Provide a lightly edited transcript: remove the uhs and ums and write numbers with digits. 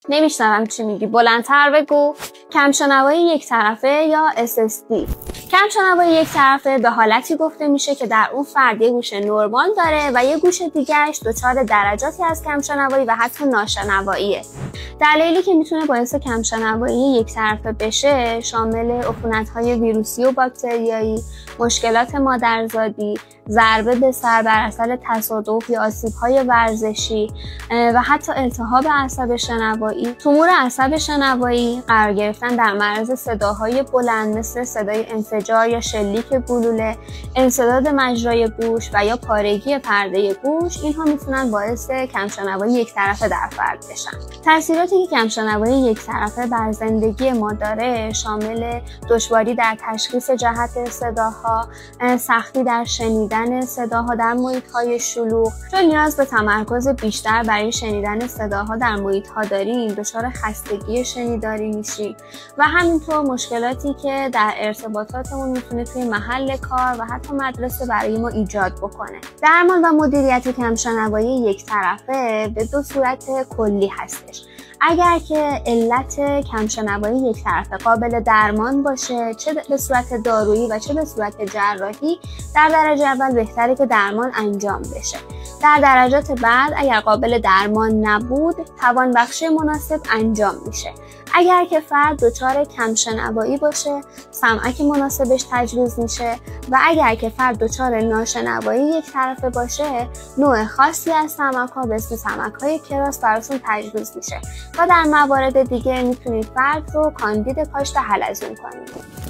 نمیشنوم چی میگی، بلندتر بگو. کمشنوایی یک طرفه یا SSD. کمشنوایی یک طرفه به حالتی گفته میشه که در اون فرد یه گوش نورمال داره و یه گوش دیگرش دچار درجاتی از کمشنوایی و حتی ناشنواییه. دلایلی که میتونه باعث کمشنوایی یک طرفه بشه شامل عفونت‌های ویروسی و باکتریایی، مشکلات مادرزادی، ضربه به سر بر اثر تصادف یا آسیب‌های ورزشی و حتی التهاب عصب شنوایی، تومور عصب شنوایی، قرار گرفتن در معرض صداهای بلند مثل صدای انفجار یا شلیک گلوله، انسداد مجرای گوش و یا پارگی پرده گوش، اینها میتونن باعث کمشنوایی یک طرفه در فرد بشن. تاثیراتی که کمشنوایی یک طرفه بر زندگی ما داره شامل دشواری در تشخیص جهت صداها، سختی در شنیدن صداها در محیط‌های شلوغ، چون نیاز به تمرکز بیشتر برای شنیدن صداها در محیط‌ها داریم، دچار خستگی شنیداری میشیم و همینطور مشکلاتی که در ارتباطاتمون میتونه توی محل کار و حتی مدرسه برای ما ایجاد بکنه. درمان و مدیریت کمشنوایی یک طرفه به دو صورت کلی هستش. اگر که علت کمشنوایی یک طرفه قابل درمان باشه، چه به صورت دارویی و چه به صورت جراحی، در درجه اول بهتره که درمان انجام بشه. در درجات بعد اگر قابل درمان نبود، توانبخشی مناسب انجام میشه. اگر که فرد دچار کمشنوایی باشه، سمعک مناسبش تجویز میشه و اگر که فرد دچار ناشنوایی یک طرفه باشه، نوع خاصی از سمعک‌ها به اسم سمعک‌های کراس براشون تجویز میشه و در موارد دیگه میتونید فرد رو کاندید کاشت حلزون کنید.